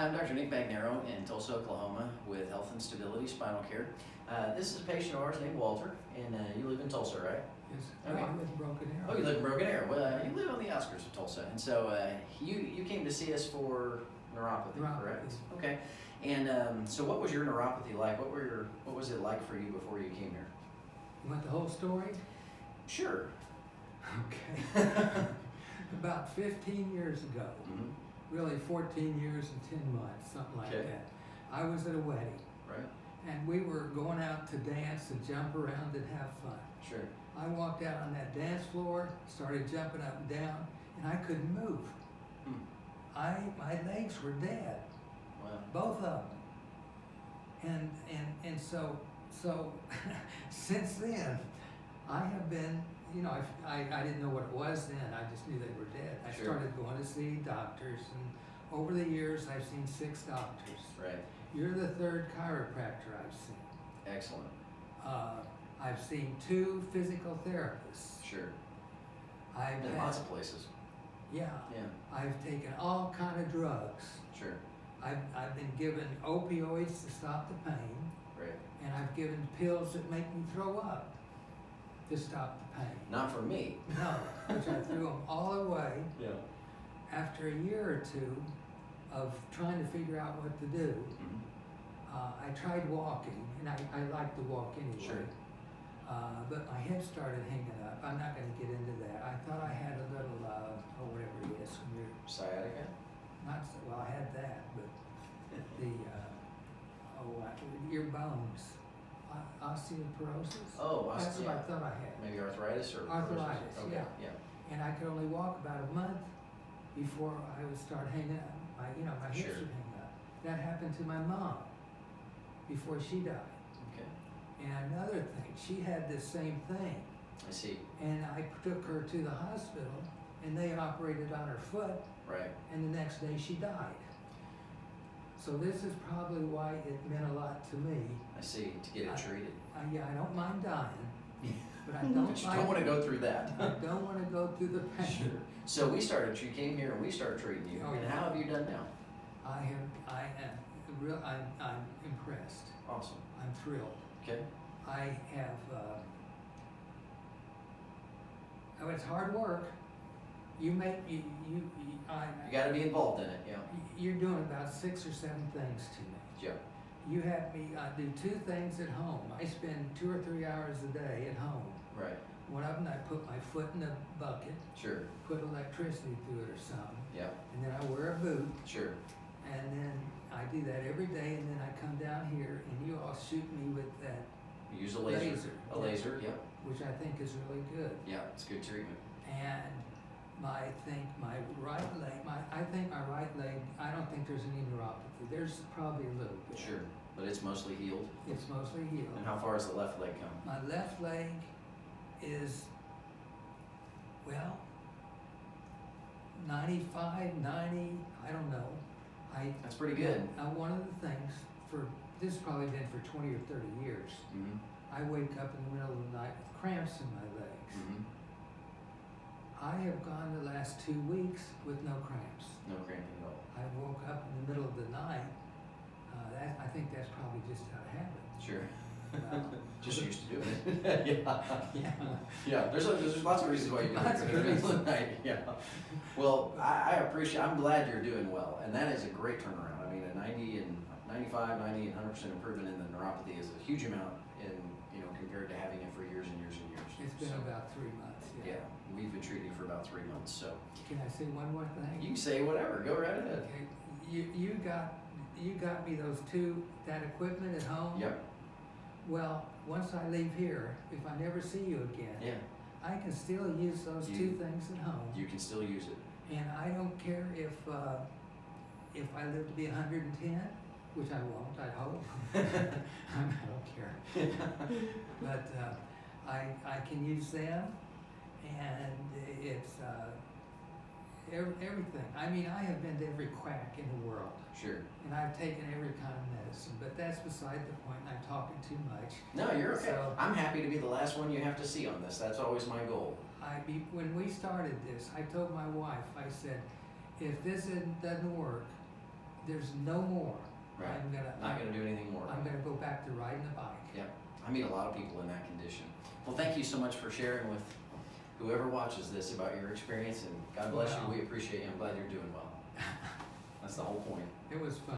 I'm Dr. Nick Bagnero in Tulsa, Oklahoma with Health and Stability Spinal Care. This is a patient of ours named Walter, and you live in Tulsa, right? Yes, Okay. I live in Broken Arrow. Oh, you live in Broken Arrow. Well, you live on the outskirts of Tulsa, and so you came to see us for neuropathy, correct? Okay. And so, what was your neuropathy like? What was it like for you before you came here? You want the whole story? Sure. Okay. About 15 years ago, really 14 years and 10 months, something like that, I was at a wedding. Right. And we were going out to dance and jump around and have fun. Sure. I walked out on that dance floor, started jumping up and down, and I couldn't move. My legs were dead. Wow. Both of them. And so since then, I have been, I didn't know what it was then. I just knew they were dead. I started going to see doctors, and over the years, I've seen 6 doctors. Right. You're the 3rd chiropractor I've seen. Excellent. I've seen 2 physical therapists. Sure. I've Been had, lots of places. Yeah. Yeah. I've taken all kind of drugs. Sure. I've been given opioids to stop the pain. Right. And I've given pills that make me throw up to stop the pain. Not for me. No, which I threw them all away. Yeah. After a year or 2 of trying to figure out what to do, I tried walking, and I like to walk anyway. Sure. But my hip started hanging up. I'm not going to get into that. I thought I had a little, whatever it is, when you're Sciatica? not so, well, I had that, but the, your bones, osteoporosis. Oh, That's what I thought I had. Maybe arthritis or Arthritis, okay. yeah. And I could only walk about a month before I would start hanging up. My hips would hang up. That happened to my mom before she died. Okay. And another thing, she had this same thing. I see. And I took her to the hospital, and they operated on her foot. Right. And the next day she died. So this is probably why it meant a lot to me. I see. To get it treated. I don't mind dying, but I don't. But you don't want to go through that. I don't want to go through the pain. Sure. So you came here and we started treating you. Oh, and yeah. how have you done now? I'm impressed. Awesome. I'm thrilled. Okay. I have, it's hard work. You got to be involved in it. Yeah. You're doing about 6 or 7 things to me. Yeah. You have me, I do 2 things at home. I spend 2 or 3 hours a day at home. Right. One of them, I put my foot in a bucket, Sure. put electricity through it or something, Yeah. and then I wear a boot, Sure. and then I do that every day, and then I come down here, and you all shoot me with that You use a laser. laser. A laser. Yeah. Which I think is really good. Yeah. It's good treatment. And my right leg, I don't think there's any neuropathy. There's probably a little bit. Sure. But it's mostly healed. It's mostly healed. And how far has the left leg come? My left leg is, 95, 90, I don't know. That's pretty good. One of the things, this has probably been for 20 or 30 years, I wake up in the middle of the night with cramps in my legs. I have gone the last 2 weeks with no cramps. No cramping at all. I woke up in the middle of the night. I think that's probably just out of habit. Sure. Well, Just used to doing it. Yeah. Yeah. There's lots of reasons why you do Lots it. of reasons. Yeah. Well, I appreciate. I'm glad you're doing well, and that is a great turnaround. I mean, a 90 and 95, 90 and 100% improvement in the neuropathy is a huge amount compared to having it for years and years and years. It's been about 3 months. Yeah. We've been treating you for about 3 months. So. Can I say one more thing? You can say whatever. Go right ahead. Okay. You got me that equipment at home. Yep. Well, once I leave here, if I never see you again, I can still use those 2 things at home. You can still use it. And I don't care if I live to be 110, which I won't, I hope. I don't care. But I can use them, and it's everything. I mean, I have been to every quack in the world. Sure. And I've taken every kind of medicine, but that's beside the point. I'm talking too much. No, you're okay. So, I'm happy to be the last one you have to see on this. That's always my goal. When we started this, I told my wife, I said, if this doesn't work, there's no more. Right. I'm Not gonna do anything more. I'm gonna go back to riding the bike. Yep. I meet a lot of people in that condition. Well, thank you so much for sharing with whoever watches this about your experience, and God bless Wow. you. We appreciate you. I'm glad you're doing well. That's the whole point. It was fun.